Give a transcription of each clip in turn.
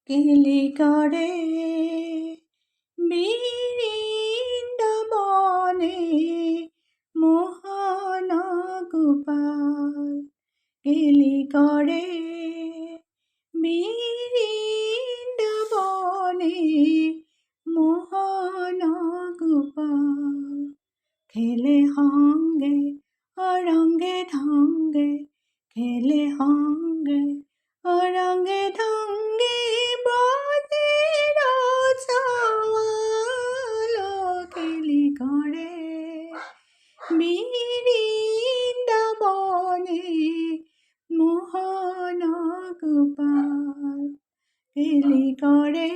কেলি করে বৃন্দাবনে মোহন গোপাল কেলি করে বৃন্দাবনে মোহন গোপাল খেলে হঙ্গে অরঙ্গে ঢঙ্গে খেলে হঙ্গে অরঙ্গে ঢঙ্গে ব্রজের চাওয়াল কেলি করে বৃন্দাবনে মোহন গোপাল কেলি করে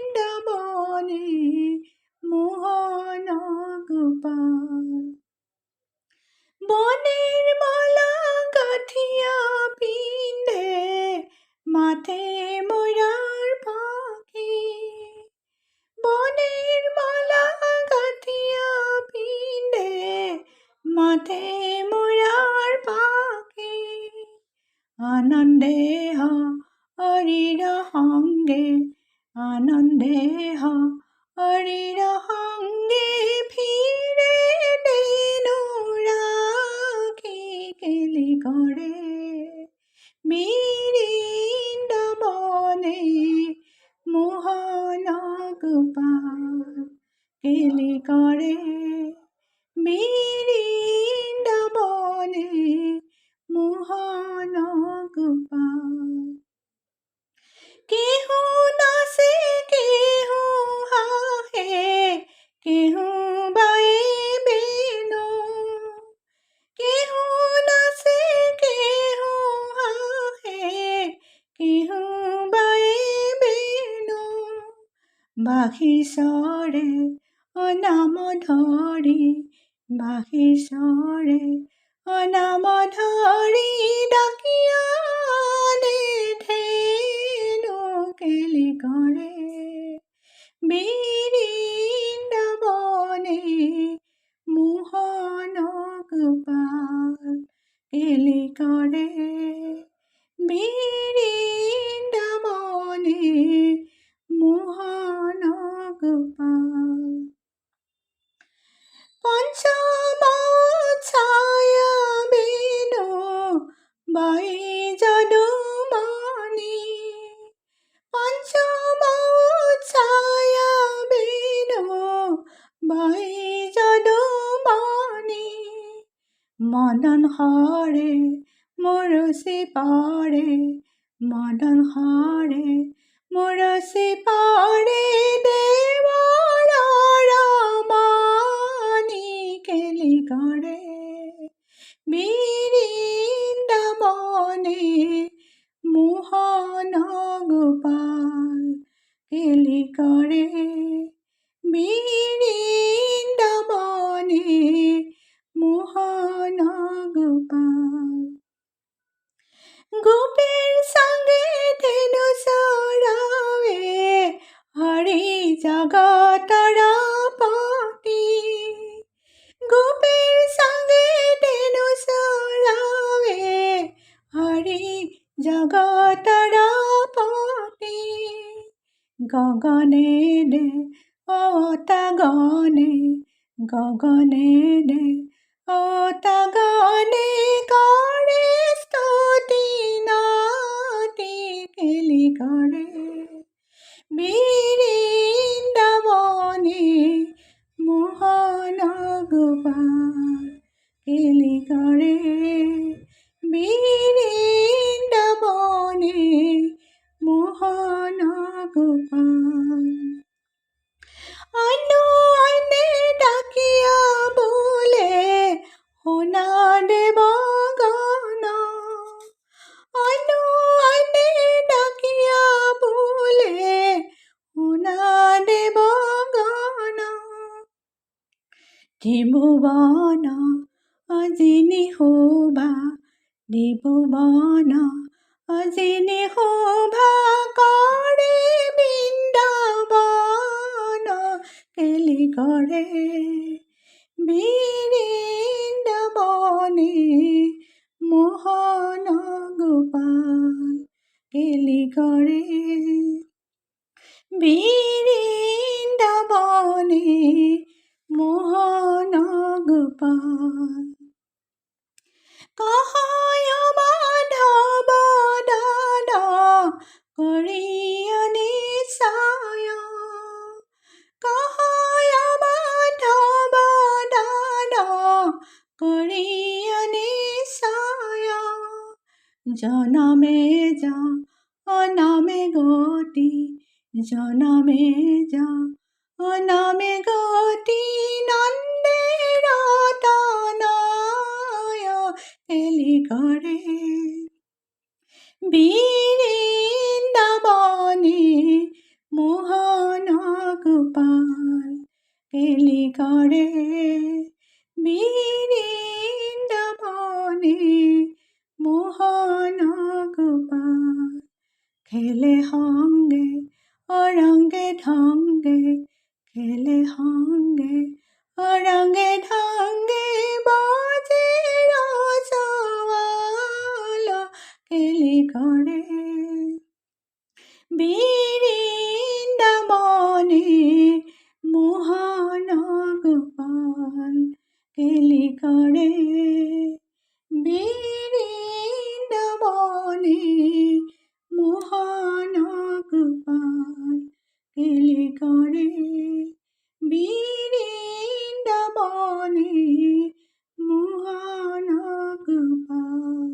বৃন্দাবনে মোহন গোপাল বনের মালা গাঁথিয়া পিন্ধে মাথে ময়ূর পাখি বনের মালা গাঁথিয়া পিন্ধে মাথে ময়ূর পাখি আনন্দে হরির সঙ্গে আনন্দে হরির সঙ্গে ফিরে দেনু রাখি কেলি করে বৃন্দাবনে মোহন গোপাল কেলি করে বৃন্দাবনে মোহন গোপাল কেহু নাচে কেহু হাহে কেহু বায়ে বেণু কেহু নাচে কেহু হাহে কেহু বায়ে বেণু বাঁশি চৰে নাম ধৰি বাঁশি চৰে নাম ধৰি ডাকিয়া ধেনু কেলি কৰে বৃন্দাবনে মোহন গোপাল কেলি কৰে বৃন্দাবনে মোহন গোপাল পঞ্চমত ছায়া বেণু বাই যদুমণি পঞ্চমত ছায়া বেণু বাই যদুমণি মদন হৰে মুৰচি পৰে মদন হৰে মুৰচি পৰে দেৱৰ ৰমণি কেলি কৰে বৃন্দাবনে মোহন গোপাল কেলি কৰে বৃন্দাবনে মোহন গোপাল গোপীর সঙ্গে ধেনু চৰাৱে হৰি জগতৰ পতি গোপীর সঙ্গে ধেনু চৰাৱে হৰি জগতৰ পতি গগনে দে অতাগনে গগনে দে অতাগনে কৰে স্তুতি নাতি কেলি কৰে বৃন্দাবনে মোহন গোপাল কেলি কৰে বৃন্দাবনে মোহন গোপাল অন্য অন্যে ডাকিয়া বোলে শুনা দেৱগণ অন্য অন্যে ডাকিয়া বোলে শুনা দেৱগণ ত্ৰিভুৱন অজিনি শোভা ত্ৰিভুৱন অজিনি শোভা কৰে বৃন্দাবন কেলি কৰে বৃন্দাবনে মোহন গোপাল কেলি করে বৃন্দাবনে মোহন গোপাল কহয় মাধব দাদা করিয়া নিশায় কহয় মাধব দাদা করিয়া নিশায় জনমে যা অনামে গতি জনমে যা অনামে গতি নন্দের তনয় কেলি করে বৃন্দাবনে মোহন গোপাল কেলি করে বৃন্দাবনে মোহন গোপাল খেলে হঙ্গে অরঙ্গে ঢঙ্গে খেলে হঙ্গে অরঙ্গে ঢঙ্গে বাজে রসওয়াল কেলি করে বৃন্দাবনে মোহন গোপাল কেলি করে বৃন্দাবনে মোহন গোপাল কেলি করে বৃন্দাবনে মোহন গোপাল।